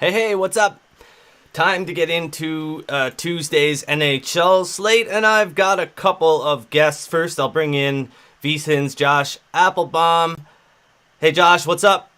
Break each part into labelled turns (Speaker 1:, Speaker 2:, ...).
Speaker 1: Hey, what's up? Time to get into Tuesday's NHL slate, and I've got a couple of guests. First, I'll bring in VSiN's Josh Applebaum. Hey, Josh, what's up?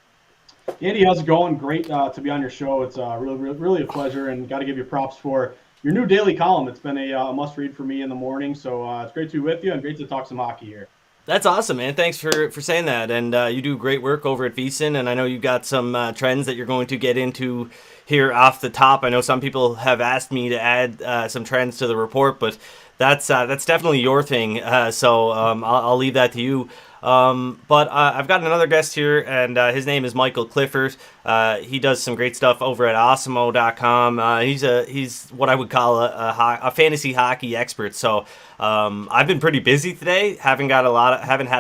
Speaker 2: Andy, how's it going? Great to be on your show. It's really a pleasure, and got to give you props for your new daily column. It's been a must read for me in the morning, so it's great to be with you and great to talk some hockey here.
Speaker 1: That's awesome, man. Thanks for saying that. And you do great work over at VSiN, and I know you've got some trends that you're going to get into here off the top. I know some people have asked me to add some trends to the report, but that's definitely your thing. So I'll leave that to you. But I've got another guest here, and his name is Michael Clifford. He does some great stuff over at Awesemo.com. He's what I would call a fantasy hockey expert. So I've been pretty busy today. Haven't had a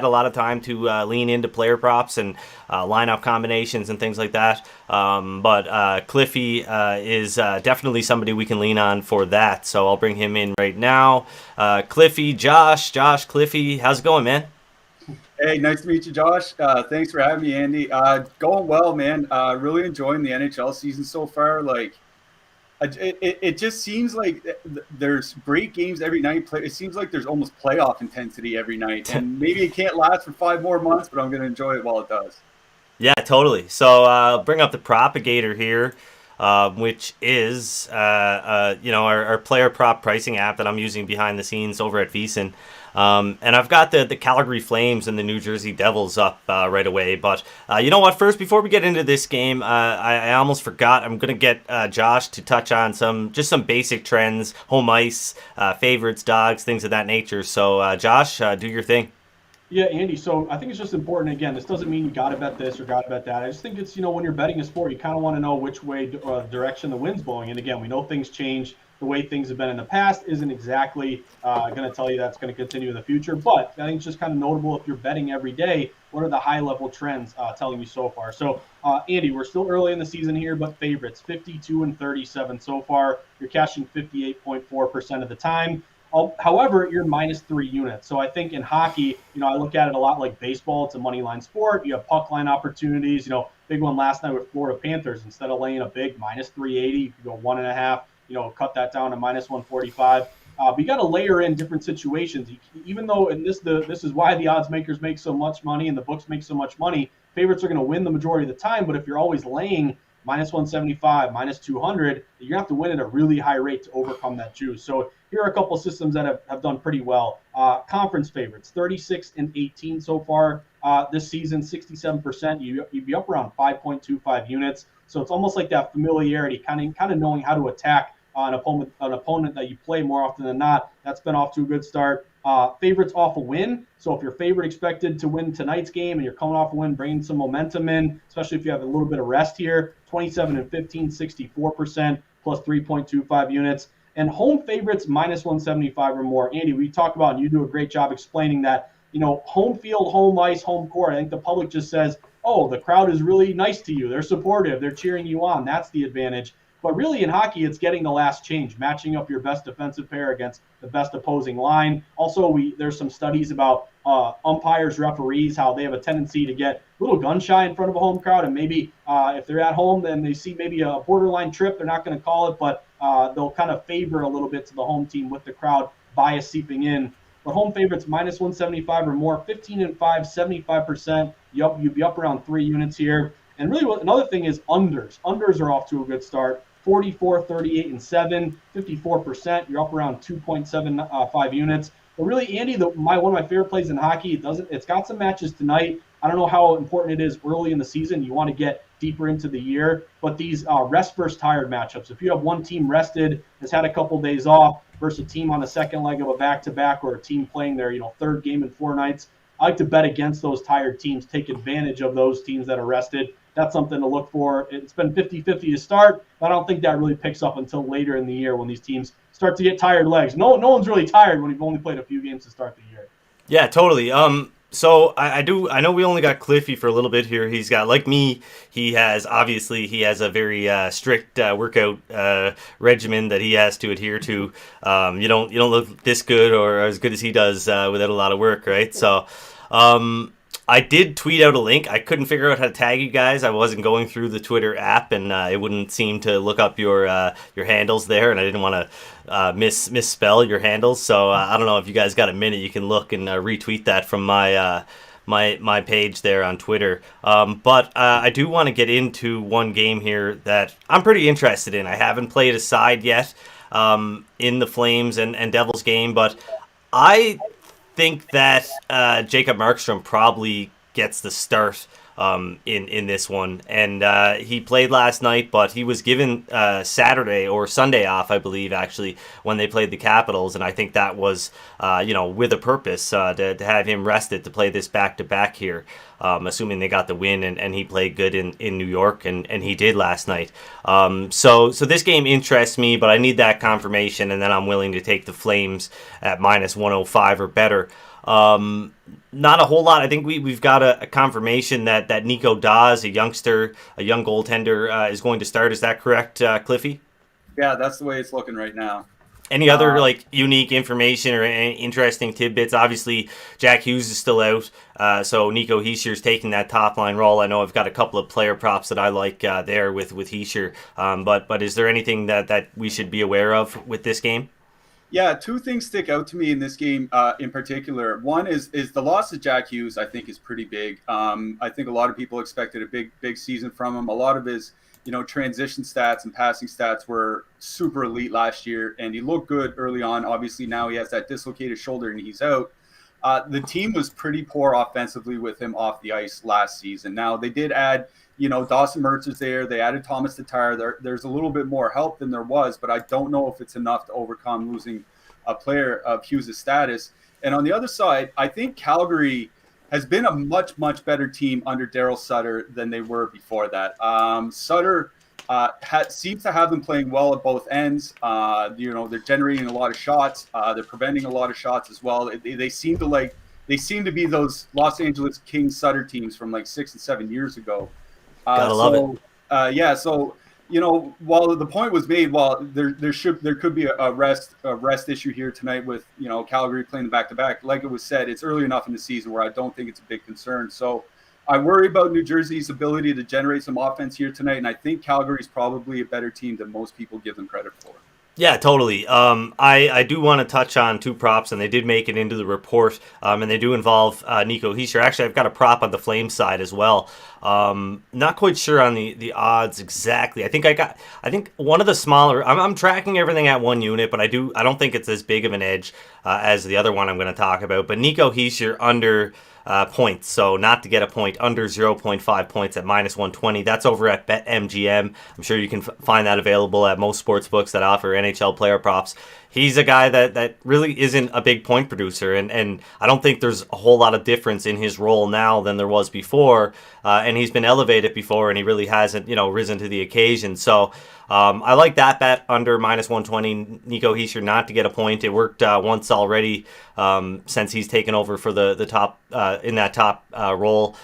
Speaker 1: lot of time to lean into player props and lineup combinations and things like that. But Cliffy is definitely somebody we can lean on for that. So I'll bring him in right now. Cliffy, Josh, Cliffy, how's it going, man?
Speaker 3: Hey, nice to meet you, Josh. Thanks for having me, Andy. Going well, man. Really enjoying the NHL season so far. It just seems like there's great games every night. It seems like there's almost playoff intensity every night. And maybe it can't last for 5 more months, but I'm going to enjoy it while it does.
Speaker 1: Yeah, totally. So bring up the propagator here, which is our player prop pricing app that I'm using behind the scenes over at VSiN. And I've got the Calgary Flames and the New Jersey Devils up right away. But you know what? First, before we get into this game, I almost forgot. I'm going to get Josh to touch on some basic trends, home ice, favorites, dogs, things of that nature. So, Josh, do your thing.
Speaker 2: Yeah, Andy. So I think it's just important. Again, this doesn't mean you got to bet this or got to bet that. I just think it's when you're betting a sport, you kind of want to know which way direction the wind's blowing. And again, we know things change. The way things have been in the past isn't exactly going to tell you that's going to continue in the future. But I think it's just kind of notable if you're betting every day, what are the high-level trends telling you so far? So, Andy, we're still early in the season here, but favorites, 52 and 37 so far. You're cashing 58.4% of the time. However, you're -3 units. So I think in hockey, I look at it a lot like baseball. It's a money line sport. You have puck line opportunities. Big one last night with Florida Panthers. Instead of laying a big -380, you could go 1.5. Cut that down to -145. But you got to layer in different situations. Even though, and this is why the odds makers make so much money and the books make so much money. Favorites are going to win the majority of the time. But if you're always laying -175, -200, you're gonna have to win at a really high rate to overcome that juice. So here are a couple of systems that have done pretty well. Conference favorites, 36 and 18 so far this season, 67%. You'd be up around 5.25 units. So it's almost like that familiarity, kind of knowing how to attack an opponent that you play more often than not. That's been off to a good start. Favorites off a win. So if your favorite expected to win tonight's game and you're coming off a win, bringing some momentum in, especially if you have a little bit of rest here, 27 and 15, 64% plus 3.25 units. And home favorites -175 or more. Andy, we talked about, and you do a great job explaining that, home field, home ice, home court. I think the public just says, oh, the crowd is really nice to you. They're supportive. They're cheering you on. That's the advantage. But really in hockey, it's getting the last change, matching up your best defensive pair against the best opposing line. Also, there's some studies about umpires, referees, how they have a tendency to get a little gun shy in front of a home crowd. And maybe if they're at home, then they see maybe a borderline trip. They're not going to call it, but they'll kind of favor a little bit to the home team with the crowd bias seeping in. But home favorites -175 or more, 15 and 5, 75%. You'd be up around 3 units here. And really, another thing is unders. Unders are off to a good start. 44, 38, and 7, 54%. You're up around 2.75 units. But really, Andy, one of my favorite plays in hockey, it's got some matches tonight. I don't know how important it is early in the season. You want to get deeper into the year. But these rest versus tired matchups, if you have one team rested, has had a couple days off, versus a team on the second leg of a back-to-back, or a team playing their third game in 4 nights, I like to bet against those tired teams, take advantage of those teams that are rested. That's something to look for. It's been 50-50 to start, but I don't think that really picks up until later in the year when these teams start to get tired legs. No one's really tired when you've only played a few games to start the year.
Speaker 1: Yeah, totally. So I know we only got Cliffy for a little bit here. He's got, like me, he has a very strict workout regimen that he has to adhere to. You don't look this good or as good as he does without a lot of work, right? So I did tweet out a link. I couldn't figure out how to tag you guys. I wasn't going through the Twitter app, and it wouldn't seem to look up your handles there, and I didn't want to misspell your handles. So I don't know if you guys got a minute. You can look and retweet that from my page there on Twitter. But I do want to get into one game here that I'm pretty interested in. I haven't played a side yet in the Flames and Devils game, but I think that Jacob Markstrom probably gets the start in this one, and he played last night, but he was given Saturday or Sunday off, I believe, actually, when they played the Capitals, and I think that was with a purpose to have him rested to play this back to back here. Assuming they got the win and he played good in New York, and he did last night. So this game interests me, but I need that confirmation, and then I'm willing to take the Flames at minus 105 or better. Not a whole lot. I think we've got a confirmation that Nico Dawes, a youngster, a young goaltender, is going to start. Is that correct, Cliffy?
Speaker 3: Yeah, that's the way it's looking right now.
Speaker 1: Any other unique information or any interesting tidbits? Obviously, Jack Hughes is still out, so Nico Hischier's taking that top line role. I know I've got a couple of player props that I like there with Hischier, but is there anything that we should be aware of with this game?
Speaker 3: Yeah, two things stick out to me in this game in particular. One is the loss of Jack Hughes, I think, is pretty big. I think a lot of people expected a big season from him. A lot of his transition stats and passing stats were super elite last year, and he looked good early on. Obviously, now he has that dislocated shoulder and he's out. The team was pretty poor offensively with him off the ice last season. Now, they did add, Dawson Mertz is there. They added Thomas Tatar. There's a little bit more help than there was, but I don't know if it's enough to overcome losing a player of Hughes' status. And on the other side, I think Calgary has been a much, much better team under Daryl Sutter than they were before that. Sutter seems to have them playing well at both ends. They're generating a lot of shots. They're preventing a lot of shots as well. They seem to be those Los Angeles Kings Sutter teams from like 6 and 7 years ago.
Speaker 1: Gotta love it.
Speaker 3: So while the point was made, there could be a rest issue here tonight with Calgary playing the back-to-back. Like it was said, it's early enough in the season where I don't think it's a big concern. So I worry about New Jersey's ability to generate some offense here tonight, and I think Calgary's probably a better team than most people give them credit for.
Speaker 1: Yeah, totally. I do want to touch on two props, and they did make it into the report, and they do involve Nico Hischier. Actually, I've got a prop on the Flames side as well. Not quite sure on the odds exactly. I think one of the smaller. I'm tracking everything at one unit, but I don't think it's as big of an edge as the other one I'm going to talk about. But Nico Hischier under points, so not to get a point, under 0.5 points at minus 120. That's over at BetMGM. I'm sure you can find that available at most sports books that offer NHL player props. He's a guy that really isn't a big point producer, and I don't think there's a whole lot of difference in his role now than there was before, and he's been elevated before, and he really hasn't risen to the occasion. So I like that bet under minus 120. Nico Hischier not to get a point. It worked once already since he's taken over for the top in that top role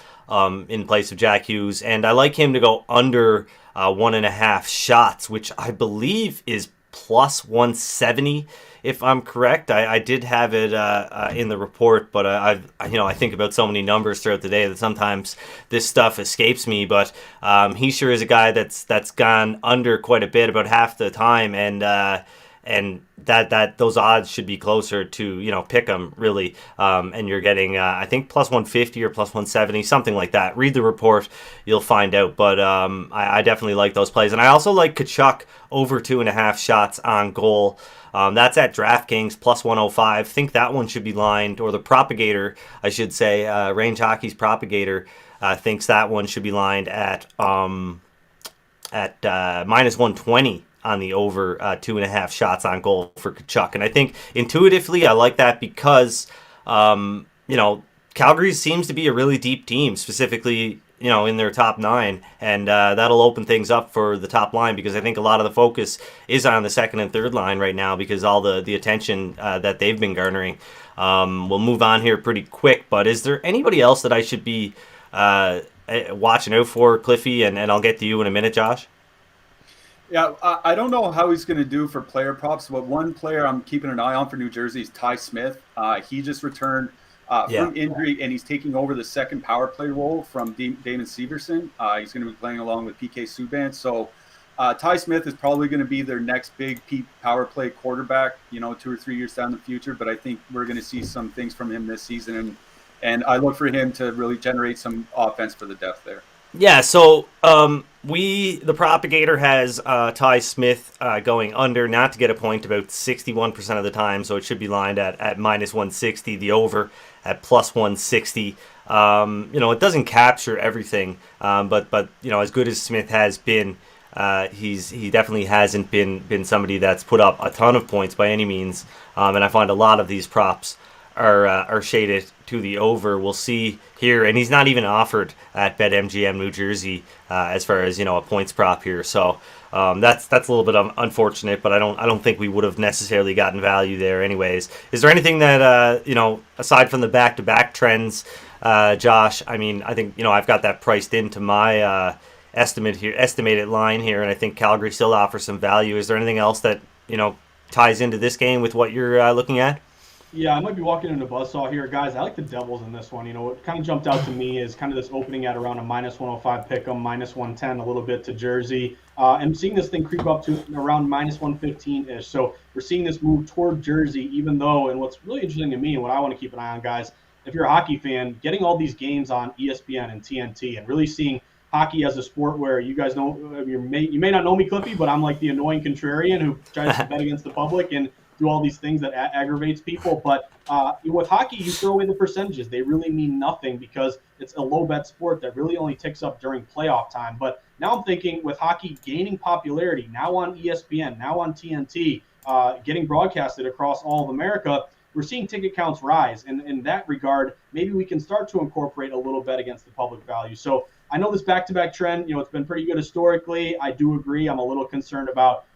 Speaker 1: in place of Jack Hughes, and I like him to go under 1.5 shots, which I believe is plus 170 if I'm correct. I did have it in the report, but I think about so many numbers throughout the day that sometimes this stuff escapes me. But he sure is a guy that's gone under quite a bit, about half the time, and that those odds should be closer to pick 'em really, and you're getting I think plus 150 or plus 170, something like that. Read the report, you'll find out. But I definitely like those plays, and I also like Tkachuk over 2.5 shots on goal. That's at DraftKings plus 105. Think that one should be lined, or the propagator, I should say, Range Hockey's propagator thinks that one should be lined at minus 120 on the over 2.5 shots on goal for Tkachuk. And I think intuitively I like that because, Calgary seems to be a really deep team, specifically, in their top 9. And that'll open things up for the top line, because I think a lot of the focus is on the second and third line right now because all the attention that they've been garnering. We'll move on here pretty quick, but is there anybody else that I should be watching out for, Cliffy? And I'll get to you in a minute, Josh.
Speaker 3: Yeah, I don't know how he's going to do for player props, but one player I'm keeping an eye on for New Jersey is Ty Smith. He just returned from injury, and he's taking over the second power play role from Damon Severson. He's going to be playing along with PK Subban. So Ty Smith is probably going to be their next big power play quarterback, 2 or 3 years down the future. But I think we're going to see some things from him this season, and I look for him to really generate some offense for the depth there.
Speaker 1: Yeah, so the propagator has Ty Smith going under, not to get a point, about 61% of the time, so it should be lined at minus 160, the over at plus 160. It doesn't capture everything, but as good as Smith has been, he definitely hasn't been somebody that's put up a ton of points by any means, and I find a lot of these props are shaded to the over. We'll see here, and he's not even offered at BetMGM New Jersey as far as a points prop here. So that's a little bit unfortunate, but I don't think we would have necessarily gotten value there anyways. Is there anything that aside from the back-to-back trends, Josh? I mean, I think I've got that priced into my estimated line here, and I think Calgary still offers some value. Is there anything else that ties into this game with what you're looking at?
Speaker 2: Yeah, I might be walking into a buzzsaw here. Guys, I like the Devils in this one. What kind of jumped out to me is kind of this opening at around a minus 105 pick 'em, minus 110 a little bit to Jersey. And seeing this thing creep up to around minus 115-ish. So we're seeing this move toward Jersey, even though, and what's really interesting to me and what I want to keep an eye on, guys, if you're a hockey fan, getting all these games on ESPN and TNT and really seeing hockey as a sport where you guys know, you may not know me, Cliffy, but I'm like the annoying contrarian who tries to bet against the public and do all these things that aggravates people. But with hockey, you throw away the percentages. They really mean nothing because it's a low bet sport that really only ticks up during playoff time. But now I'm thinking with hockey gaining popularity, now on ESPN, now on TNT, getting broadcasted across all of America, we're seeing ticket counts rise. And in that regard, maybe we can start to incorporate a little bet against the public value. So I know this back-to-back trend, it's been pretty good historically. I do agree. I'm a little concerned about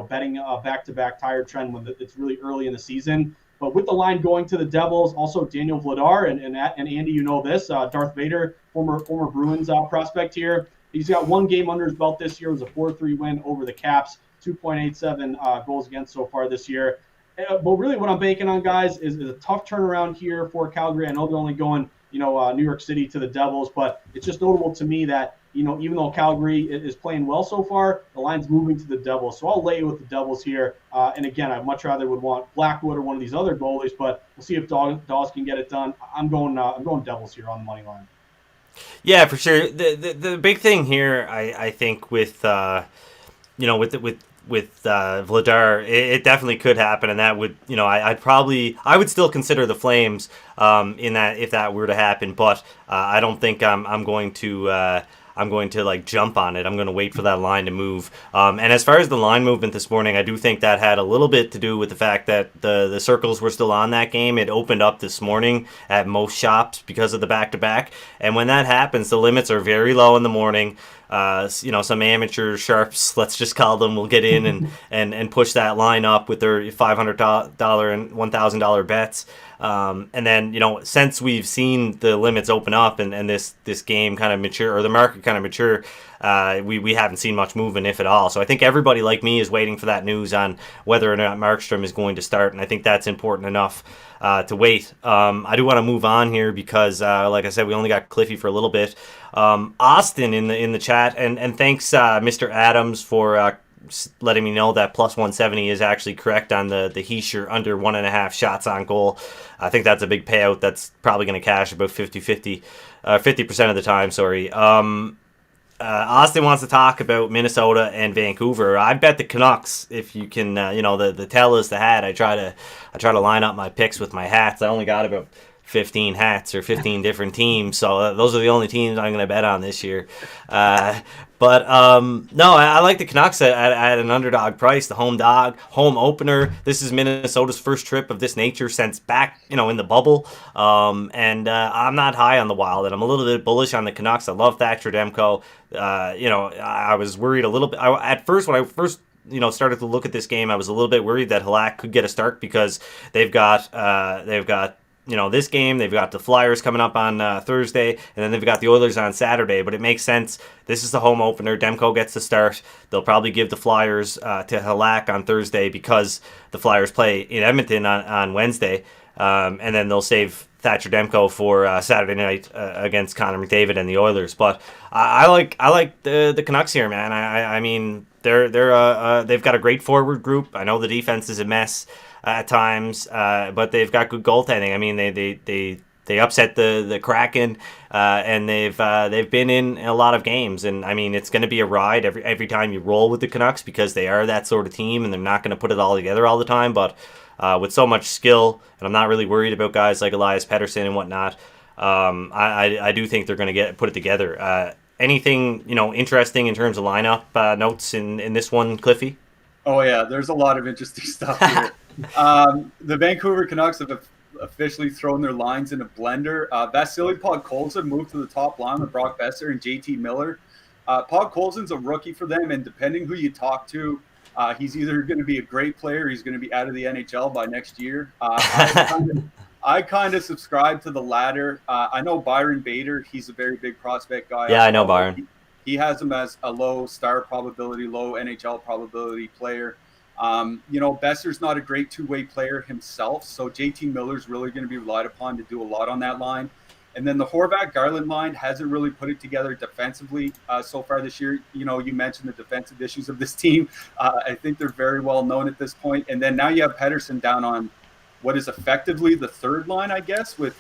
Speaker 2: betting a back-to-back tire trend when it's really early in the season. But with the line going to the Devils, also Daniel Vladar, and Andy, this, Darth Vader, former Bruins prospect here. He's got one game under his belt this year. It was a 4-3 win over the Caps, 2.87 goals against so far this year. But really what I'm banking on, guys, is a tough turnaround here for Calgary. I know they're only going, New York City to the Devils, but it's just notable to me that, even though Calgary is playing well so far, the line's moving to the Devils. So I'll lay with the Devils here. And again, I much rather would want Blackwood or one of these other goalies, but we'll see if Dawes can get it done. I'm going Devils here on the money line.
Speaker 1: Yeah, for sure. The big thing here, I think, with Vladar, it definitely could happen, and that would, I would still consider the Flames in that if that were to happen, but I don't think I'm going to like jump on it. I'm going to wait for that line to move. And as far as the line movement this morning, I do think that had a little bit to do with the fact that the circles were still on that game. It opened up this morning at most shops because of the back-to-back. And when that happens, the limits are very low in the morning. Some amateur sharps, let's just call them, will get in and push that line up with their $500 and $1,000 bets. And then, since we've seen the limits open up and this game kind of mature, or the market kind of mature, we haven't seen much movement, if at all. So I think everybody like me is waiting for that news on whether or not Markstrom is going to start, and I think that's important enough to wait. I do want to move on here because, like I said, we only got Cliffy for a little bit. Austin in the chat, and thanks, Mr. Adams, for letting me know that plus 170 is actually correct on the Heischer under 1.5 shots on goal. I think that's a big payout. That's probably going to cash about 50% of the time. Sorry. Austin wants to talk about Minnesota and Vancouver. I bet the Canucks, if you can, the tell is the hat. I try to line up my picks with my hats. I only got about 15 hats or 15 different teams, so those are the only teams I'm going to bet on this year. But I like the Canucks at an underdog price, the home opener. This is Minnesota's first trip of this nature since back, in the bubble. And I'm not high on the Wild, and I'm a little bit bullish on the Canucks. I love Thatcher Demko. I was worried a little bit. At first, when I first started to look at this game, I was a little bit worried that Halak could get a start because they've got this game, they've got the Flyers coming up on Thursday, and then they've got the Oilers on Saturday. But it makes sense. This is the home opener. Demko gets the start. They'll probably give the Flyers to Halak on Thursday because the Flyers play in Edmonton on Wednesday. And then they'll save Thatcher Demko for Saturday night against Connor McDavid and the Oilers. But I like the Canucks here, man. I mean they've got a great forward group. I know the defense is a mess at times, but they've got good goaltending. I mean they upset the Kraken, and they've been in a lot of games. And I mean it's going to be a ride every time you roll with the Canucks because they are that sort of team, and they're not going to put it all together all the time, but. With so much skill, and I'm not really worried about guys like Elias Pettersson and whatnot. I do think they're going to put it together. Anything interesting in terms of lineup notes in this one, Cliffy?
Speaker 3: Oh yeah, there's a lot of interesting stuff here. The Vancouver Canucks have officially thrown their lines in a blender. Vasily Podkolzin moved to the top line with Brock Besser and JT Miller. Podkolzin's a rookie for them, and depending who you talk to, he's either going to be a great player or he's going to be out of the NHL by next year. I kind of subscribe to the latter. I know Byron Bader. He's a very big prospect guy.
Speaker 1: Yeah, I know Byron.
Speaker 3: He has him as a low star probability, low NHL probability player. Besser's not a great two-way player himself, so JT Miller's really going to be relied upon to do a lot on that line. And then the Horvat-Garland line hasn't really put it together defensively so far this year. You mentioned the defensive issues of this team. I think they're very well known at this point. And then now you have Pettersson down on what is effectively the third line, I guess, with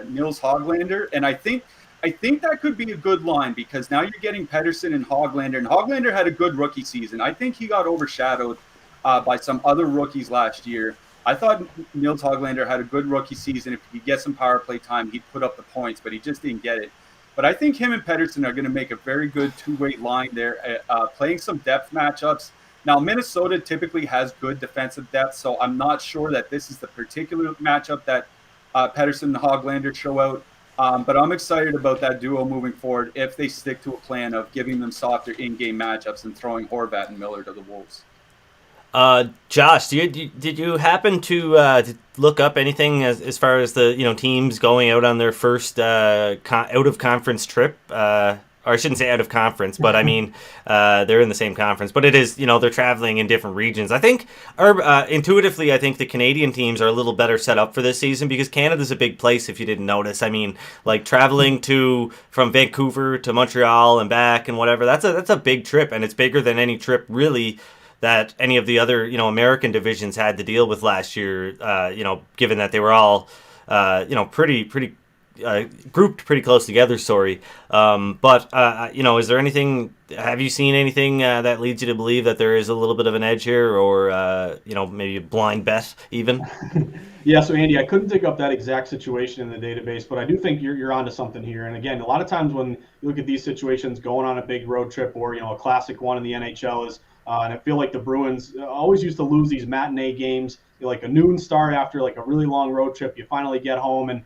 Speaker 3: Nils Hoglander. And I think that could be a good line because now you're getting Pettersson and Hoglander. And Hoglander had a good rookie season. I think he got overshadowed by some other rookies last year. I thought Nils Hoglander had a good rookie season. If he gets some power play time, he'd put up the points, but he just didn't get it. But I think him and Pettersson are going to make a very good two-way line there, playing some depth matchups. Now, Minnesota typically has good defensive depth, so I'm not sure that this is the particular matchup that Pettersson and Hoglander show out. But I'm excited about that duo moving forward if they stick to a plan of giving them softer in-game matchups and throwing Horvat and Miller to the Wolves.
Speaker 1: Josh, did you happen to look up anything as far as the teams going out on their first out of conference trip? Or I shouldn't say out of conference, but I mean they're in the same conference. But it is they're traveling in different regions. I think intuitively, I think the Canadian teams are a little better set up for this season because Canada's a big place. If you didn't notice, I mean, like traveling from Vancouver to Montreal and back and whatever. That's a big trip, and it's bigger than any trip really that any of the other American divisions had to deal with last year, given that they were all pretty grouped pretty close together. But is there anything? Have you seen anything that leads you to believe that there is a little bit of an edge here, or maybe a blind bet even?
Speaker 2: Yeah, so Andy, I couldn't dig up that exact situation in the database, but I do think you're onto something here. And again, a lot of times when you look at these situations, going on a big road trip or a classic one in the NHL is. And I feel like the Bruins always used to lose these matinee games, like a noon start after like a really long road trip. You finally get home and,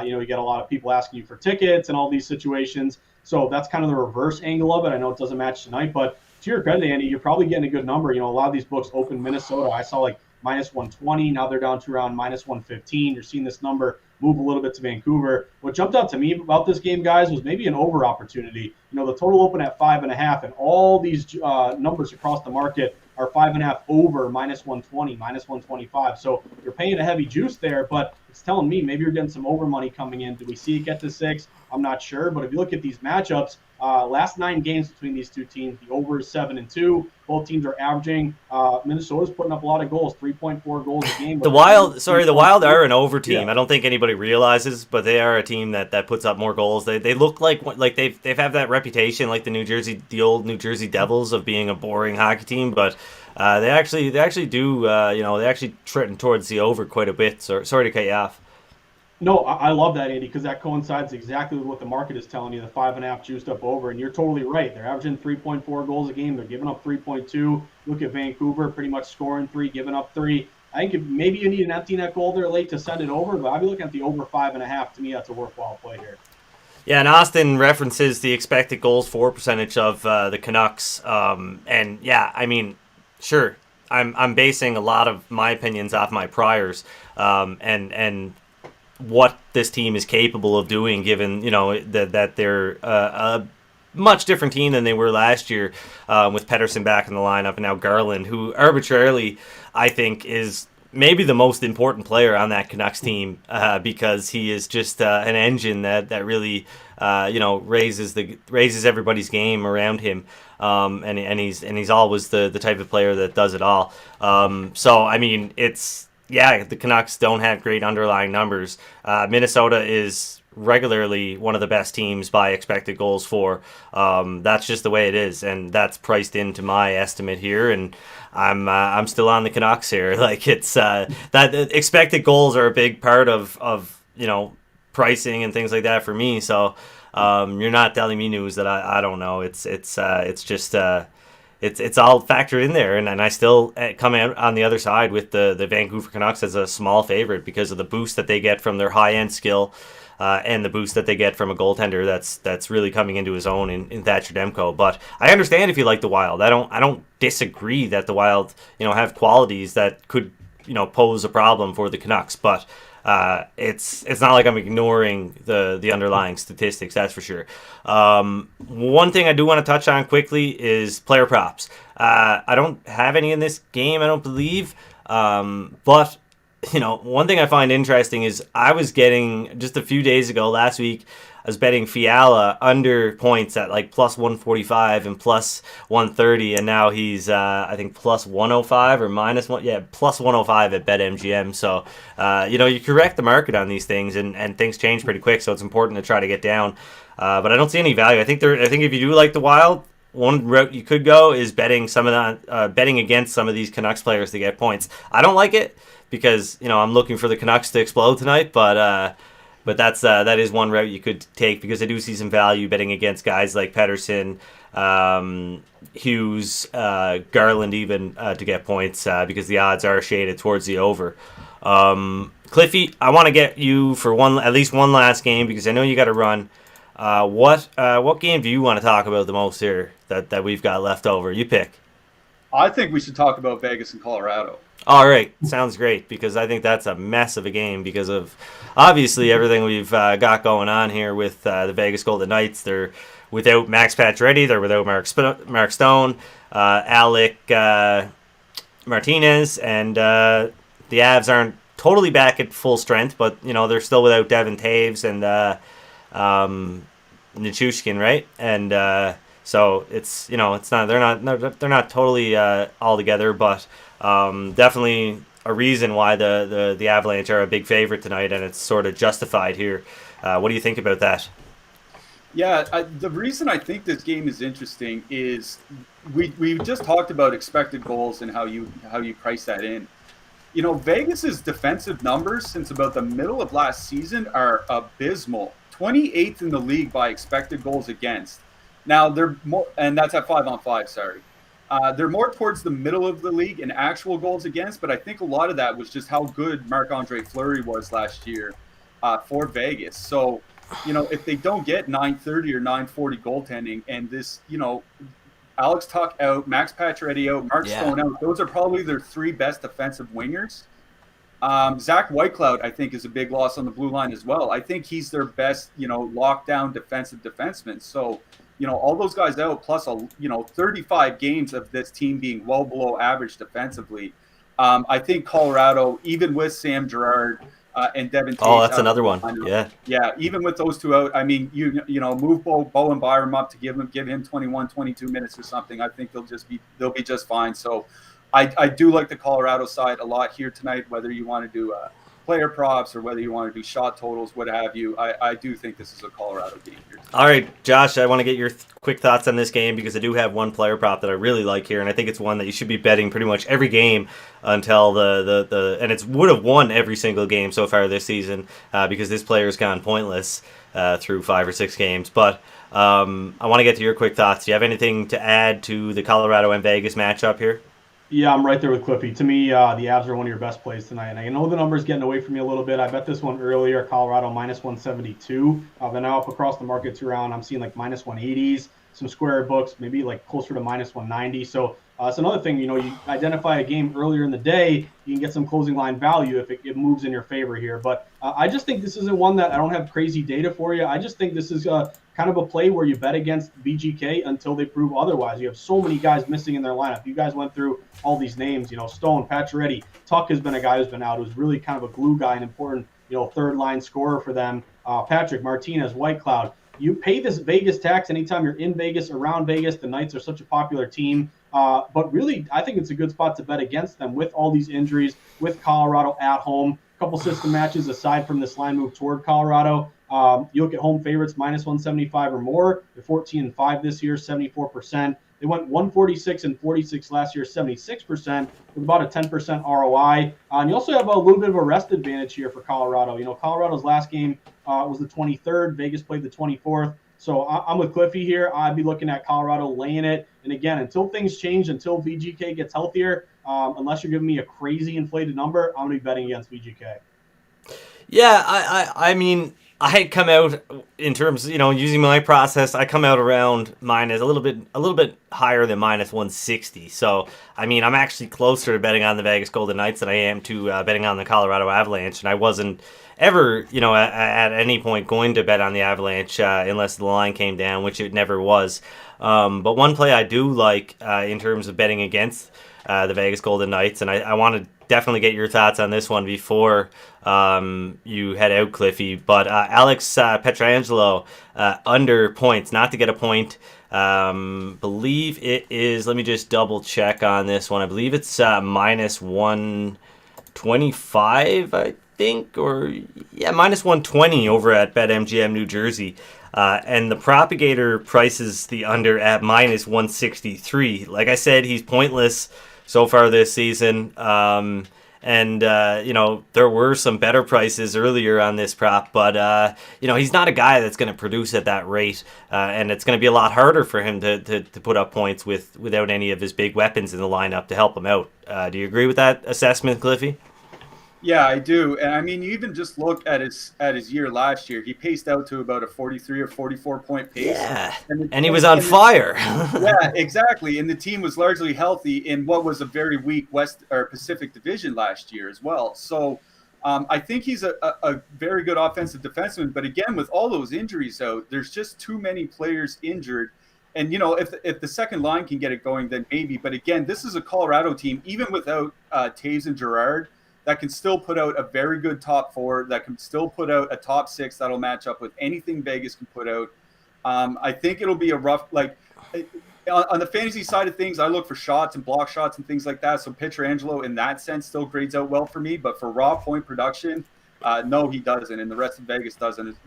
Speaker 2: you get a lot of people asking you for tickets and all these situations. So that's kind of the reverse angle of it. I know it doesn't match tonight, but to your credit, Andy, you're probably getting a good number. A lot of these books open Minnesota. I saw like -120. Now they're down to around -115. You're seeing this number move a little bit to Vancouver. What jumped out to me about this game, guys, was maybe an over opportunity. The total open at 5.5, and all these numbers across the market are 5.5 over -120, -125. So you're paying a heavy juice there, but it's telling me maybe you're getting some over money coming in. Do we see it get to 6? I'm not sure, but if you look at these matchups, last 9 games between these two teams, the over is 7-2. Both teams are averaging. Minnesota's putting up a lot of goals, 3.4 goals a game.
Speaker 1: The Wild are an over team. Yeah. I don't think anybody realizes, but they are a team that puts up more goals. They look like they've have that reputation, like the old New Jersey Devils, of being a boring hockey team, but. They actually do. They actually trend towards the over quite a bit. So sorry to cut you off.
Speaker 2: No, I love that, Andy, because that coincides exactly with what the market is telling you, the 5.5 juiced up over. And you're totally right. They're averaging 3.4 goals a game. They're giving up 3.2. Look at Vancouver, pretty much scoring 3, giving up 3. I think maybe you need an empty net goal there late to send it over, but I'd be looking at the over 5.5. To me, that's a worthwhile play here.
Speaker 1: Yeah, and Austin references the expected goals for percentage of the Canucks. And yeah, I mean, sure, I'm basing a lot of my opinions off my priors, and what this team is capable of doing, given that they're a much different team than they were last year, with Pettersson back in the lineup and now Garland, who arbitrarily I think is maybe the most important player on that Canucks team because he is just an engine that really raises everybody's game around him, and he's always the type of player that does it all. So I mean, the Canucks don't have great underlying numbers. Minnesota is regularly one of the best teams by expected goals for. That's just the way it is, and that's priced into my estimate here. And I'm still on the Canucks here. Like it's that expected goals are a big part of pricing and things like that for me. So you're not telling me news that I don't know. It's just. It's all factored in there, and I still come out on the other side with the Vancouver Canucks as a small favorite because of the boost that they get from their high end skill, and the boost that they get from a goaltender that's really coming into his own in Thatcher Demko. But I understand if you like the Wild. I don't disagree that the Wild have qualities that could pose a problem for the Canucks, but. It's not like I'm ignoring the underlying statistics, that's for sure. One thing I do want to touch on quickly is player props. I don't have any in this game, I don't believe. But one thing I find interesting is I was getting just a few days ago, last week, I was betting Fiala under points at like plus 145 and plus 130, and now he's I think plus 105 or minus one, plus 105 at BetMGM. So you correct the market on these things, and things change pretty quick. So it's important to try to get down. But I don't see any value. I think if you do like the Wild, one route you could go is betting against some of these Canucks players to get points. I don't like it because I'm looking for the Canucks to explode tonight, but that is one route you could take because I do see some value betting against guys like Pettersson, Hughes, Garland even to get points because the odds are shaded towards the over. Cliffy, I want to get you for at least one last game because I know you got to run. What game do you want to talk about the most here that we've got left over? You pick.
Speaker 3: I think we should talk about Vegas and Colorado.
Speaker 1: All right, sounds great because I think that's a mess of a game because of obviously everything we've got going on here with the Vegas Golden Knights. They're without Max Pacioretty, they're without Mark Stone, Alec Martinez, and the Avs aren't totally back at full strength, but they're still without Devin Taves and Nichushkin, right? And so it's they're not totally all together, but definitely a reason why the Avalanche are a big favorite tonight, and it's sort of justified here. What do you think about that?
Speaker 3: Yeah, the reason I think this game is interesting is we just talked about expected goals and how you price that in. Vegas's defensive numbers since about the middle of last season are abysmal. 28th in the league by expected goals against. Now they're more, and that's at 5-on-5. Sorry. They're more towards the middle of the league in actual goals against, but I think a lot of that was just how good Marc-Andre Fleury was last year for Vegas. So, if they don't get 930 or 940 goaltending and this, Alex Tuch out, Max Pacioretty out, Mark Stone out, those are probably their three best defensive wingers. Zach Whitecloud, I think, is a big loss on the blue line as well. I think he's their best, lockdown defensive defenseman. So, all those guys out, plus 35 games of this team being well below average defensively. I think Colorado, even with Sam Girard and Devin Taves.
Speaker 1: Oh, that's another one.
Speaker 3: Yeah. Even with those two out, I mean, move Bo and Byram up to give him 21, 22 minutes or something. I think they'll be just fine. So, I do like the Colorado side a lot here tonight. Whether you want to do player props or whether you want to do shot totals, what have you. I do think this is a Colorado game here.
Speaker 1: All right, Josh, I want to get your quick thoughts on this game because I do have one player prop that I really like here, and I think it's one that you should be betting pretty much every game until and it would have won every single game so far this season because this player's gone pointless through 5 or 6 games. But I want to get to your quick thoughts. Do you have anything to add to the Colorado and Vegas matchup here?
Speaker 2: Yeah, I'm right there with Cliffy. To me, the Avs are one of your best plays tonight. And I know the number's getting away from you a little bit. I bet this one earlier, Colorado minus 172. Then now up across the markets around, I'm seeing like minus 180s, some square books, maybe like closer to minus 190. So It's another thing, you identify a game earlier in the day, you can get some closing line value if it moves in your favor here. But I just think this isn't one that I don't have crazy data for you. I just think this is kind of a play where you bet against VGK until they prove otherwise. You have so many guys missing in their lineup. You guys went through all these names, Stone, Pacioretty, Tuck has been a guy who's been out, who's really kind of a glue guy, an important, third line scorer for them. Patrick, Martinez, Whitecloud. You pay this Vegas tax anytime you're in Vegas, around Vegas. The Knights are such a popular team. But really, I think it's a good spot to bet against them with all these injuries, with Colorado at home. A couple system matches aside from this line move toward Colorado. You look at home favorites, minus 175 or more. They're 14-5 this year, 74%. They went 146 and 46 last year, 76%, with about a 10% ROI. And you also have a little bit of a rest advantage here for Colorado. Colorado's last game was the 23rd. Vegas played the 24th. So I'm with Cliffy here. I'd be looking at Colorado laying it. And again, until things change, until VGK gets healthier, unless you're giving me a crazy inflated number, I'm going to be betting against VGK.
Speaker 1: Yeah, I mean, I had come out in terms, using my process. I come out around minus a little bit higher than minus 160. So I mean, I'm actually closer to betting on the Vegas Golden Knights than I am to betting on the Colorado Avalanche, and I wasn't ever, at any point going to bet on the Avalanche unless the line came down, which it never was. But one play I do like in terms of betting against the Vegas Golden Knights, and I want to definitely get your thoughts on this one before you head out, Cliffy. But Alex Pietrangelo under points, not to get a point. Believe it is, let me just double check on this one. I believe it's minus 125, I think, or minus 120 over at BetMGM New Jersey. And the propagator prices the under at minus 163. Like I said, he's pointless so far this season. And there were some better prices earlier on this prop, but he's not a guy that's going to produce at that rate, and it's going to be a lot harder for him to put up points without any of his big weapons in the lineup to help him out. Do you agree with that assessment, Cliffy?
Speaker 3: Yeah, I do. And I mean, you even just look at his year last year. He paced out to about a 43 or 44 point pace.
Speaker 1: Yeah, and he was on fire.
Speaker 3: Yeah, exactly. And the team was largely healthy in what was a very weak West or Pacific Division last year as well. So I think he's a very good offensive defenseman. But again, with all those injuries out, there's just too many players injured. And, if the second line can get it going, then maybe. But again, this is a Colorado team, even without Taves and Girard, that can still put out a very good top four, that can still put out a top six that'll match up with anything Vegas can put out. I think it'll be a rough, on the fantasy side of things, I look for shots and block shots and things like that. So Pietrangelo in that sense still grades out well for me. But for raw point production, no, he doesn't. And the rest of Vegas doesn't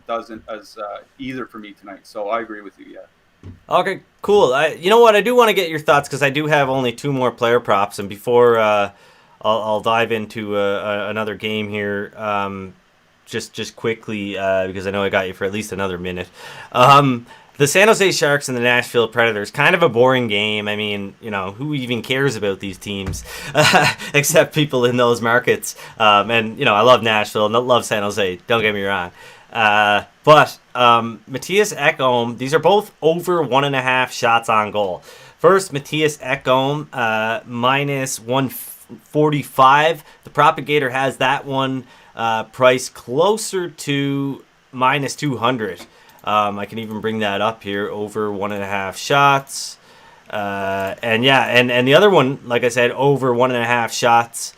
Speaker 3: as either for me tonight. So I agree with you, yeah.
Speaker 1: Okay, cool. You know what? I do want to get your thoughts because I do have only two more player props. And before I'll dive into another game here just quickly because I know I got you for at least another minute. The San Jose Sharks and the Nashville Predators, kind of a boring game. I mean, who even cares about these teams except people in those markets? And, I love Nashville and I love San Jose, don't get me wrong. But Matthias Ekholm, these are both over 1.5 shots on goal. First, Matthias Ekholm, minus 145. The propagator has that one priced closer to minus 200. I can even bring that up here, over 1.5 shots. And the other one, like I said, over 1.5 shots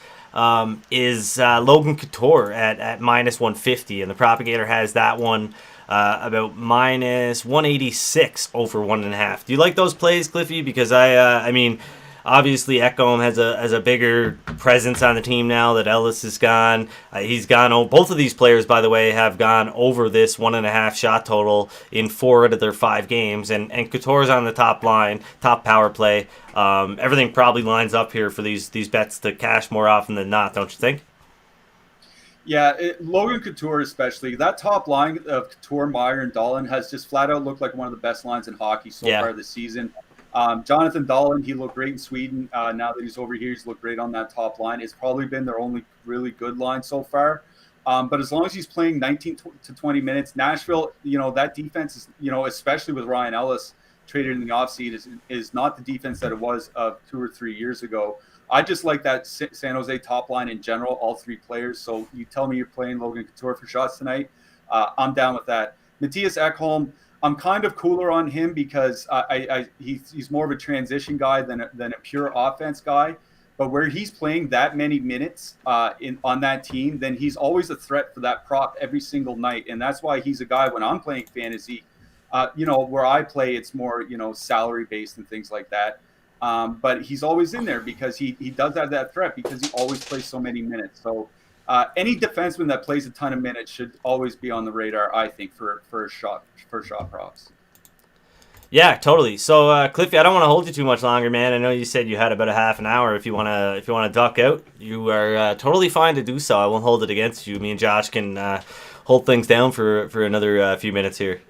Speaker 1: is Logan Couture at minus 150. And the propagator has that one about minus 186 over 1.5. Do you like those plays, Cliffy? Because I mean, obviously Ekholm has a bigger presence on the team now that Ellis is gone. He's gone. Both of these players, by the way, have gone over this 1.5 shot total in 4 out of their 5 games. And Couture's on the top line, top power play. Everything probably lines up here for these bets to cash more often than not, don't you think?
Speaker 3: Yeah, Logan Couture especially. That top line of Couture, Meyer, and Dahlin has just flat out looked like one of the best lines in hockey so far this season. Jonathan Dahlin, he looked great in Sweden. Now that he's over here, he's looked great on that top line. It's probably been their only really good line so far. But as long as he's playing 19 to 20 minutes, Nashville, that defense is, especially with Ryan Ellis, traded in the offseason is not the defense that it was 2 or 3 years ago. I just like that San Jose top line in general, all three players. So you tell me you're playing Logan Couture for shots tonight. I'm down with that. Matthias Ekholm, I'm kind of cooler on him because he's more of a transition guy than a pure offense guy. But where he's playing that many minutes on that team, then he's always a threat for that prop every single night. And that's why he's a guy when I'm playing fantasy, where I play, it's more, salary based and things like that. But he's always in there because he does have that threat because he always plays so many minutes. So any defenseman that plays a ton of minutes should always be on the radar, I think, for shot props.
Speaker 1: Yeah, totally. So, Cliffy, I don't want to hold you too much longer, man. I know you said you had about a half an hour. If you wanna duck out, you are totally fine to do so. I won't hold it against you. Me and Josh can hold things down for another few minutes here.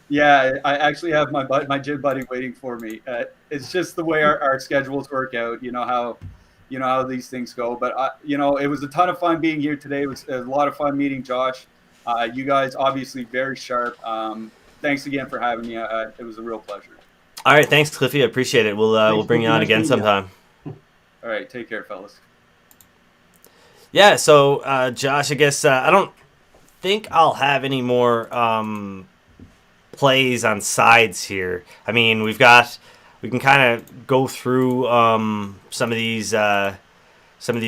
Speaker 3: Yeah, I actually have my gym buddy waiting for me. It's just the way our schedules work out. You know how these things go. But it was a ton of fun being here today. It was a lot of fun meeting Josh. You guys obviously very sharp. Thanks again for having me. It was a real pleasure.
Speaker 1: All right, thanks, Cliffy. I appreciate it. We'll bring you on again sometime.
Speaker 3: All right, take care, fellas.
Speaker 1: Yeah. So, Josh, I guess I don't think I'll have any more plays on sides here. I mean, we can kind of go through some of these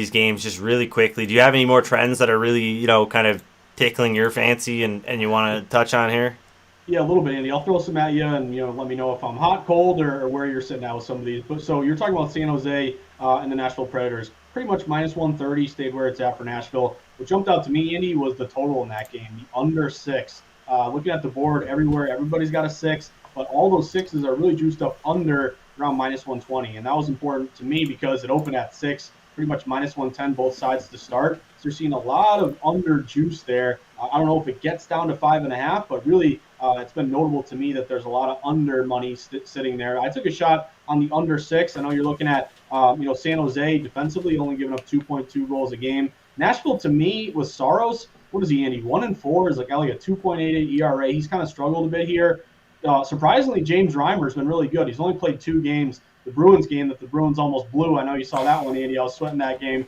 Speaker 1: games just really quickly. Do you have any more trends that are really kind of tickling your fancy and you want to touch on here?
Speaker 2: Yeah, a little bit, Andy. I'll throw some at you, and let me know if I'm hot, cold, or where you're sitting at with some of these. But so you're talking about San Jose and the Nashville Predators. Pretty much minus 130 stayed where it's at for Nashville. What jumped out to me, Andy, was the total in that game, the under 6. Looking at the board everywhere, everybody's got a 6, but all those 6s are really juiced up under around minus 120, and that was important to me because it opened at 6, pretty much minus 110 both sides to start. So you're seeing a lot of under juice there. I don't know if it gets down to 5.5, but really it's been notable to me that there's a lot of under money sitting there. I took a shot on the under 6. I know you're looking at San Jose defensively only giving up 2.2 goals a game. Nashville to me with Saros, what is he, Andy? 1-4 is like a 2.88 ERA. He's kind of struggled a bit here. Surprisingly, James Reimer's been really good. He's only played 2 games. The Bruins game that the Bruins almost blew. I know you saw that one, Andy. I was sweating that game.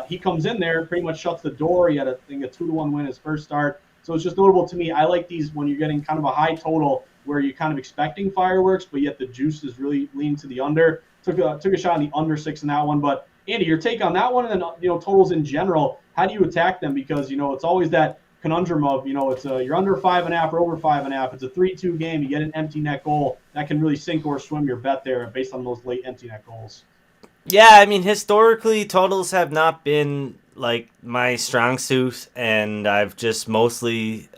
Speaker 2: He comes in there, pretty much shuts the door. He had a 2-1 win his first start. So it's just notable to me. I like these when you're getting kind of a high total where you're kind of expecting fireworks, but yet the juice is really leaning to the under. Took a shot on the under 6 in that one. But Andy, your take on that one, and then totals in general. How do you attack them? Because it's always that conundrum of it's you're under 5.5 or over 5.5. It's a 3-2 game. You get an empty net goal that can really sink or swim your bet there based on those late empty net goals.
Speaker 1: Yeah, I mean historically totals have not been like my strong suit, and I've just mostly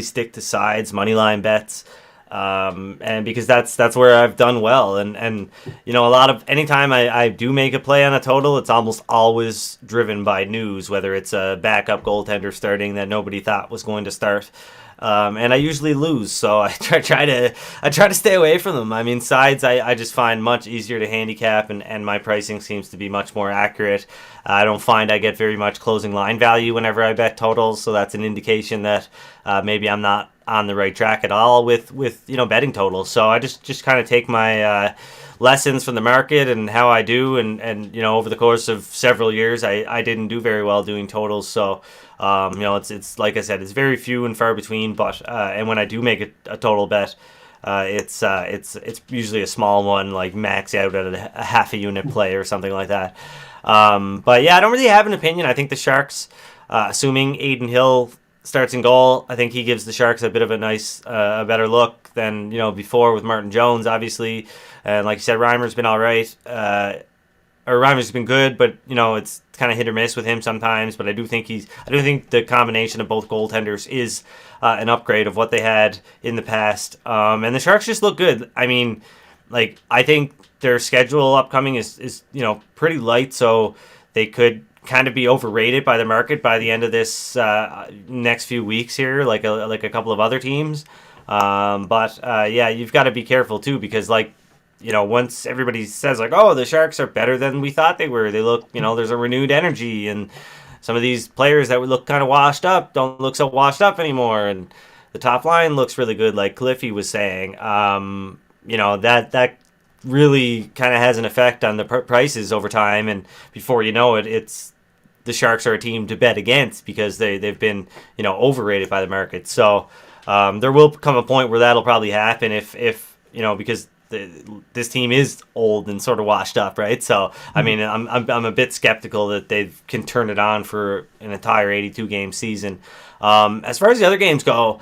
Speaker 1: stick to sides, money line bets. And because that's where I've done well, and a lot of anytime I do make a play on a total, it's almost always driven by news, whether it's a backup goaltender starting that nobody thought was going to start, and I usually lose, so I try to stay away from them. I mean, sides I just find much easier to handicap, and my pricing seems to be much more accurate. I don't find I get very much closing line value whenever I bet totals, so that's an indication that maybe I'm not on the right track at all with betting totals. So I just kind of take my lessons from the market and how I do, and over the course of several years I didn't do very well doing totals. So it's like I said, it's very few and far between, but and when I do make a total bet, it's usually a small one, like max out at a half a unit play or something like that. But yeah, I don't really have an opinion. I think the Sharks, assuming Aiden Hill starts in goal, I think he gives the Sharks a bit of a nice, a better look than before with Martin Jones, obviously. And like you said, Reimer's been all right. Reimer's been good, but it's kind of hit or miss with him sometimes. But I do think the combination of both goaltenders is an upgrade of what they had in the past. And the Sharks just look good. I mean, like I think their schedule upcoming is pretty light, so they could kind of be overrated by the market by the end of this next few weeks here, like a couple of other teams. But yeah, you've got to be careful too, because once everybody says oh, the Sharks are better than we thought they were, they look, there's a renewed energy, and some of these players that would look kind of washed up don't look so washed up anymore, and the top line looks really good, like Cliffy was saying. that really kind of has an effect on the prices over time, and before you know it, it's the Sharks are a team to bet against because they've been overrated by the market. So there will come a point where that'll probably happen if because this team is old and sort of washed up, right? So I mean, I'm a bit skeptical that they can turn it on for an entire 82 game season. As far as the other games go,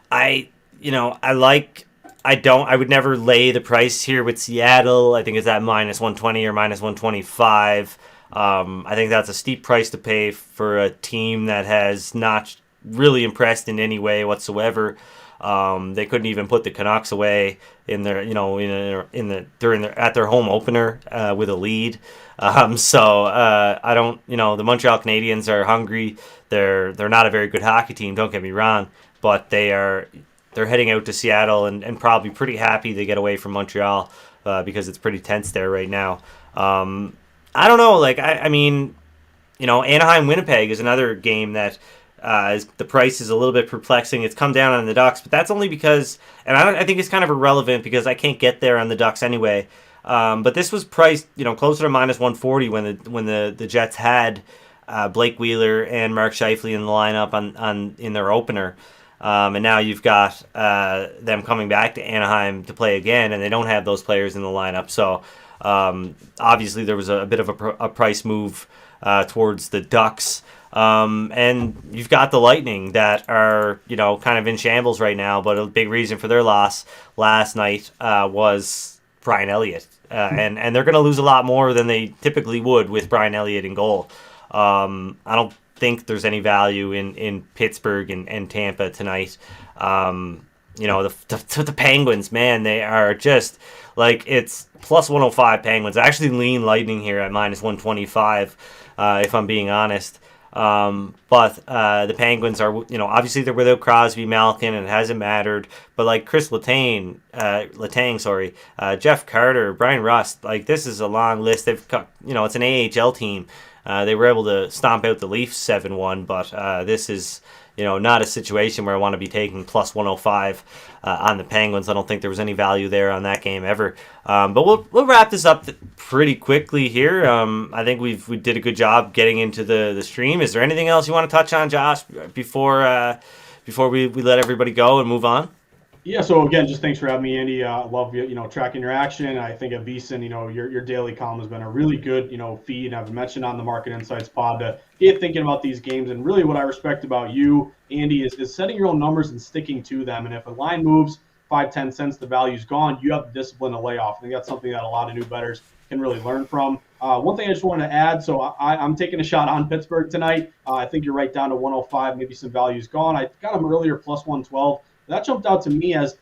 Speaker 1: I would never lay the price here with Seattle. I think it's at -120 or -125. I think that's a steep price to pay for a team that has not really impressed in any way whatsoever. They couldn't even put the Canucks away in their, at their home opener with a lead. I don't, the Montreal Canadiens are hungry. They're not a very good hockey team. Don't get me wrong, but they're heading out to Seattle and probably pretty happy they get away from Montreal because it's pretty tense there right now. I don't know. I mean, Anaheim Winnipeg is another game that the price is a little bit perplexing. It's come down on the Ducks, but that's only because, and I think it's kind of irrelevant because I can't get there on the Ducks anyway. But this was priced, closer to -140 when the Jets had Blake Wheeler and Mark Scheifele in the lineup in their opener. And now you've got them coming back to Anaheim to play again, and they don't have those players in the lineup. So obviously there was a bit of a price move towards the Ducks. And you've got the Lightning that are, kind of in shambles right now, but a big reason for their loss last night was Brian Elliott. And they're going to lose a lot more than they typically would with Brian Elliott in goal. I don't think there's any value in Pittsburgh and Tampa tonight. The Penguins, man, they are just it's plus 105 Penguins. I actually lean Lightning here at -125 if I'm being honest. But the Penguins are, obviously they're without Crosby, Malkin, and it hasn't mattered. But Chris Letang, Jeff Carter, Brian Rust, this is a long list. They've got, it's an AHL team. They were able to stomp out the Leafs 7-1, but this is, not a situation where I want to be taking plus 105 on the Penguins. I don't think there was any value there on that game ever. But we'll wrap this up pretty quickly here. I think we did a good job getting into the stream. Is there anything else you want to touch on, Josh, before we let everybody go and move on?
Speaker 2: Yeah, so again, just thanks for having me, Andy. I love tracking your action. I think at VSiN, your daily column has been a really good, feed. I've mentioned on the Market Insights pod to get thinking about these games. And really what I respect about you, Andy, is setting your own numbers and sticking to them. And if a line moves 5-10 cents, the value's gone, you have the discipline to lay off. I think that's something that a lot of new bettors can really learn from. One thing I just wanted to add, so I'm taking a shot on Pittsburgh tonight. I think you're right down to 105, maybe some value's gone. I got them earlier, plus 112. That jumped out to me as,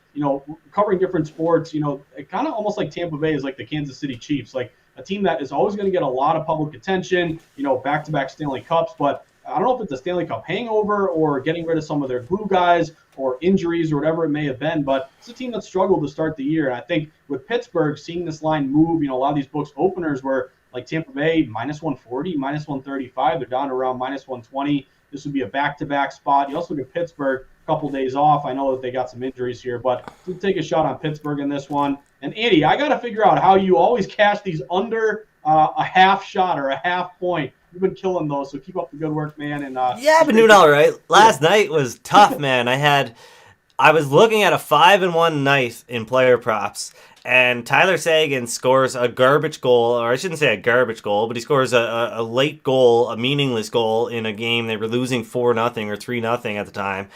Speaker 2: covering different sports, it kind of almost like Tampa Bay is like the Kansas City Chiefs, like a team that is always going to get a lot of public attention, back-to-back Stanley Cups. But I don't know if it's a Stanley Cup hangover or getting rid of some of their glue guys or injuries or whatever it may have been. But it's a team that struggled to start the year. And I think with Pittsburgh, seeing this line move, a lot of these books openers were like Tampa Bay, -140, -135. They're down to around -120. This would be a back-to-back spot. You also get Pittsburgh couple days off. I know that they got some injuries here, but we'll take a shot on Pittsburgh in this one. And Andy, I got to figure out how you always cash these under a half shot or a half point. You've been killing those, so keep up the good work, man. And
Speaker 1: I've been doing all right. Last night was tough, man. I was looking at a 5-1 night in player props, and Tyler Seguin scores a garbage goal, or I shouldn't say a garbage goal, but he scores a late goal, a meaningless goal in a game they were losing 4-0 or 3-0 at the time.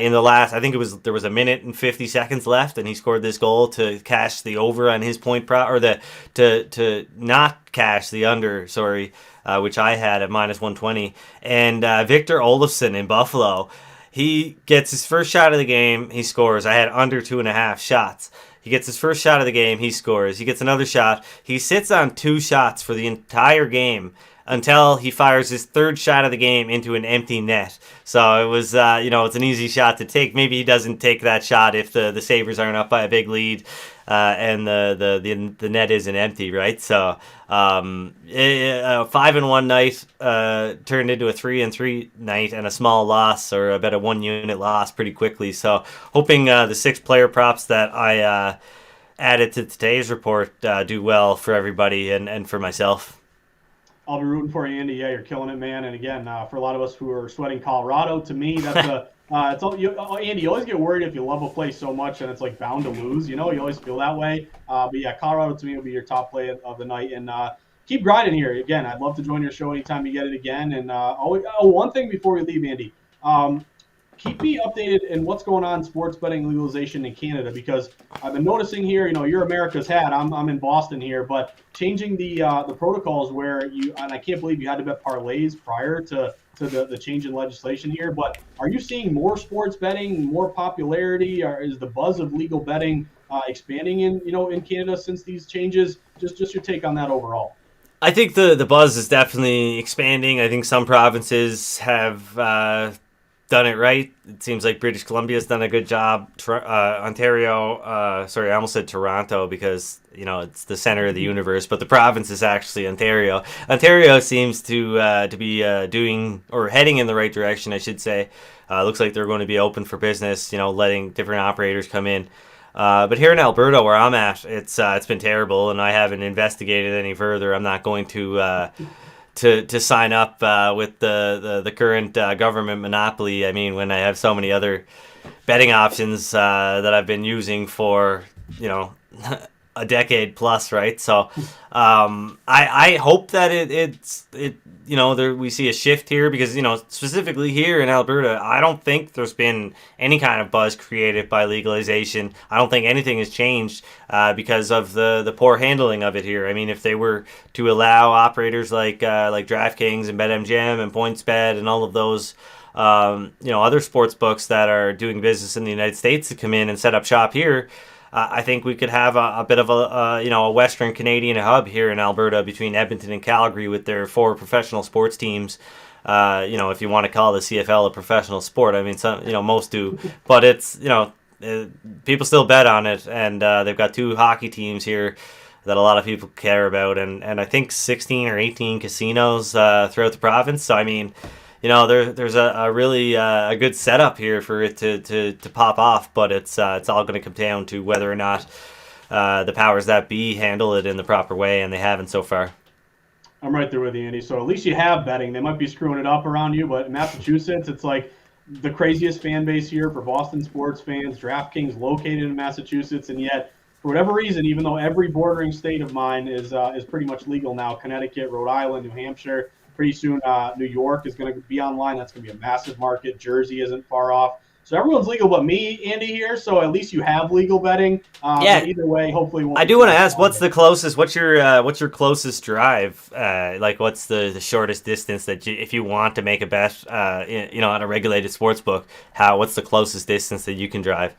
Speaker 1: In the last, I think there was a minute and 50 seconds left, and he scored this goal to cash the over on his point prop, or to not cash the under, which I had at -120. And Victor Olofsson in Buffalo, he gets his first shot of the game, he scores. I had under 2.5 shots. He gets his first shot of the game, he scores. He gets another shot. He sits on 2 shots for the entire game until he fires his third shot of the game into an empty net. So it was, it's an easy shot to take. Maybe he doesn't take that shot if the Sabres aren't up by a big lead and the net isn't empty, right? So a 5-1 night turned into a 3-3 night and a small loss, or about a 1-unit loss pretty quickly. So hoping the 6 player props that I added to today's report do well for everybody and for myself.
Speaker 2: I'll be rooting for you, Andy. Yeah, you're killing it, man. And again, for a lot of us who are sweating Colorado, to me, that's a it's all, Andy, you always get worried if you love a place so much and it's like bound to lose. You always feel that way. But yeah, Colorado to me will be your top play of the night. And keep grinding here. Again, I'd love to join your show anytime you get it again. And one thing before we leave, Andy. Keep me updated in what's going on sports betting legalization in Canada, because I've been noticing here, you're America's hat. I'm in Boston here, but changing the protocols where and I can't believe you had to bet parlays prior to the change in legislation here. But are you seeing more sports betting, more popularity, or is the buzz of legal betting expanding in Canada since these changes? Just your take on that overall.
Speaker 1: I think the buzz is definitely expanding. I think some provinces have done it right. It seems like British Columbia's done a good job. Ontario, sorry, I almost said Toronto because it's the center of the universe, but the province is actually Ontario. Ontario seems to be doing or heading in the right direction, I should say. Looks like they're going to be open for business, letting different operators come in. But here in Alberta, where I'm at, it's been terrible, and I haven't investigated any further. I'm not going to sign up with the current government monopoly. I mean, when I have so many other betting options that I've been using for a decade plus, right? So I hope that we see a shift here, because specifically here in Alberta, I don't think there's been any kind of buzz created by legalization. I don't think anything has changed because of the poor handling of it here. I mean, if they were to allow operators like DraftKings and BetMGM and PointsBet and all of those other sports books that are doing business in the United States to come in and set up shop here, I think we could have a bit of a Western Canadian hub here in Alberta between Edmonton and Calgary with their 4 professional sports teams. If you want to call the CFL a professional sport, I mean, most do, but it's people still bet on it, and they've got 2 hockey teams here that a lot of people care about, and I think 16 or 18 casinos throughout the province. So I mean, there's a really a good setup here for it to pop off, but it's all going to come down to whether or not the powers that be handle it in the proper way, and they haven't so far.
Speaker 2: I'm right there with you, Andy. So at least you have betting. They might be screwing it up around you, but in Massachusetts, it's like the craziest fan base here for Boston sports fans. DraftKings located in Massachusetts, and yet for whatever reason, even though every bordering state of mine is pretty much legal now, Connecticut, Rhode Island, New Hampshire. Pretty soon, New York is going to be online. That's going to be a massive market. Jersey isn't far off. So everyone's legal but me, Andy, here. So at least you have legal betting.
Speaker 1: Yeah.
Speaker 2: Either way, hopefully.
Speaker 1: I do want to ask, what's the closest? What's your closest drive? What's the shortest distance that if you want to make a bet, on a regulated sports book, what's the closest distance that you can drive?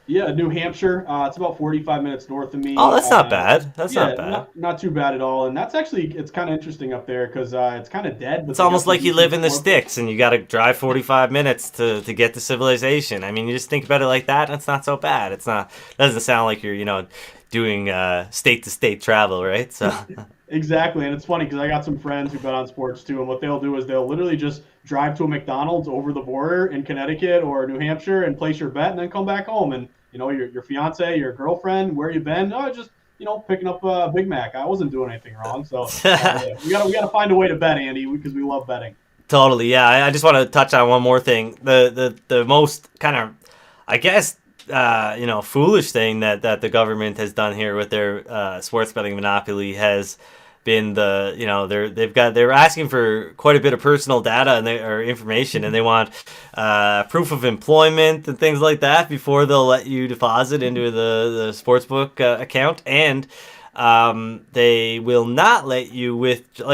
Speaker 2: Yeah, New Hampshire. It's about 45 minutes north of me.
Speaker 1: Oh, that's not bad. That's not bad.
Speaker 2: Not too bad at all. And that's actually, it's kind of interesting up there because it's kind of dead. But
Speaker 1: it's almost like you live in the sticks and you got to drive 45 minutes to get to civilization. I mean, you just think about it like that, and it's not so bad. It doesn't sound like you're, doing state-to-state travel, right? So
Speaker 2: Exactly. And it's funny because I got some friends who bet on sports too. And what they'll do is they'll literally just drive to a McDonald's over the border in Connecticut or New Hampshire and place your bet and then come back home. And your fiance, your girlfriend, where you been? Oh, just picking up a Big Mac. I wasn't doing anything wrong. So we gotta find a way to bet, Andy, because we love betting.
Speaker 1: Totally, yeah. I just want to touch on one more thing. The most kind of, I guess, foolish thing that the government has done here with their sports betting monopoly has been they're asking for quite a bit of personal data or information, and they want proof of employment and things like that before they'll let you deposit into the sportsbook account, and they will not let you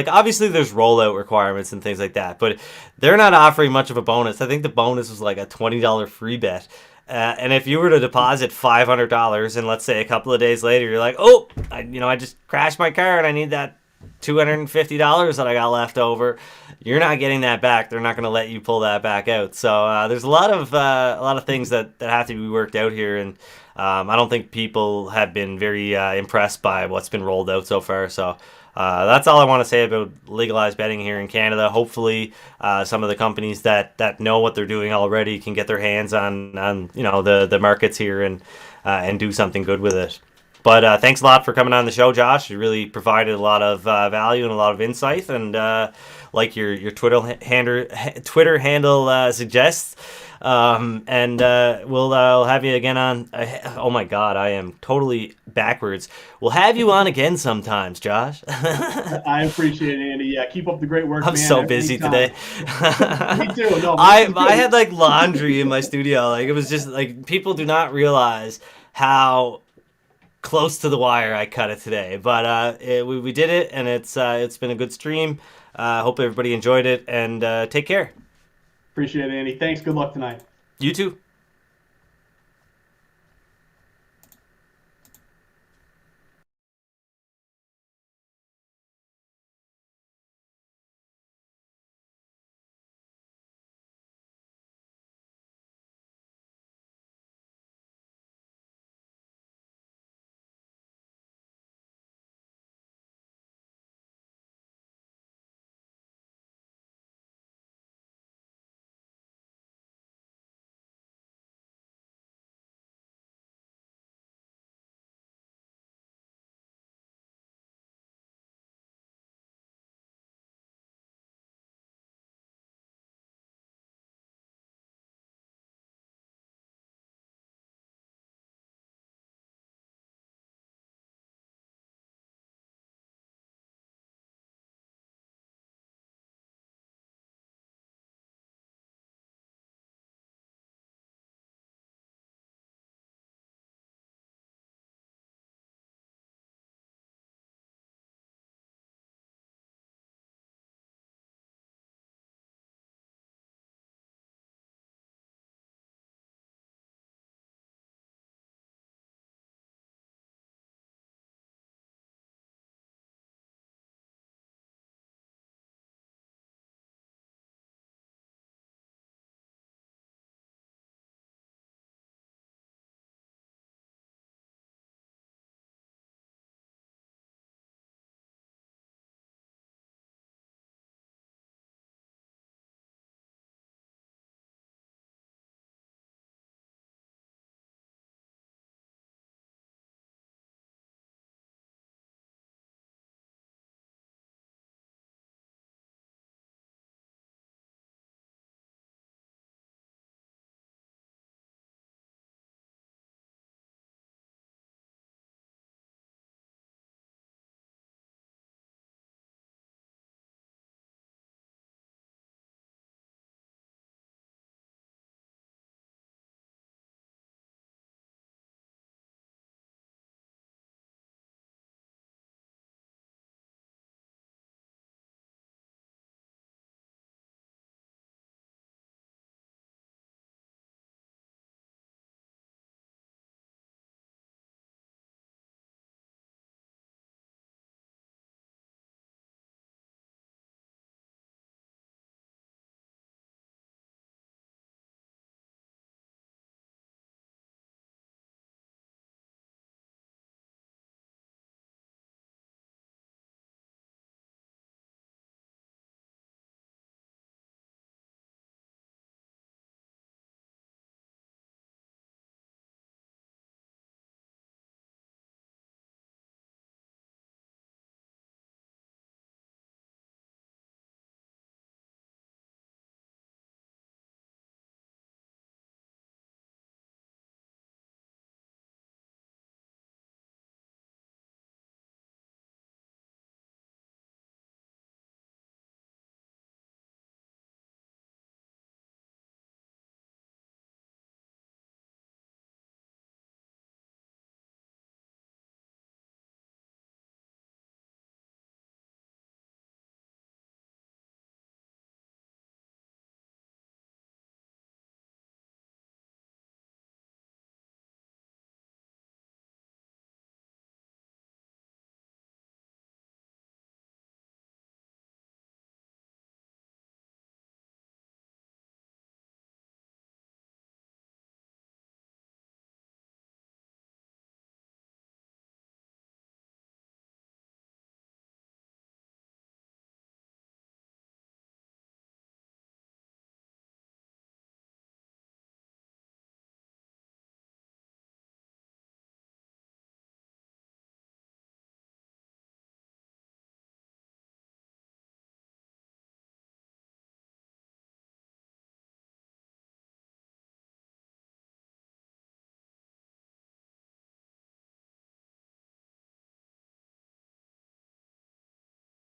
Speaker 1: obviously there's rollout requirements and things like that, but they're not offering much of a bonus. I think the bonus was like a $20 free bet. And if you were to deposit $500 and let's say a couple of days later you're like, oh, I just crashed my car and I need that $250 that I got left over, you're not getting that back. They're not going to let you pull that back out. So there's a lot of things that have to be worked out here, and I don't think people have been very impressed by what's been rolled out so far. So that's all I want to say about legalized betting here in Canada. Hopefully, some of the companies that know what they're doing already can get their hands on the markets here and do something good with it. But thanks a lot for coming on the show, Josh. You really provided a lot of value and a lot of insight, and like your Twitter handle suggests. And we'll have you again on. Oh my God, I am totally backwards. We'll have you on again sometimes, Josh.
Speaker 2: I appreciate it, Andy. Yeah, keep up the great work,
Speaker 1: I'm
Speaker 2: man.
Speaker 1: so busy today.
Speaker 2: Me too. No,
Speaker 1: I had like laundry in my studio. Like it was just like people do not realize how close to the wire I cut it today. But we did it, and it's been a good stream. Hope everybody enjoyed it, and take care.
Speaker 2: Appreciate it, Andy. Thanks. Good luck tonight.
Speaker 1: You too.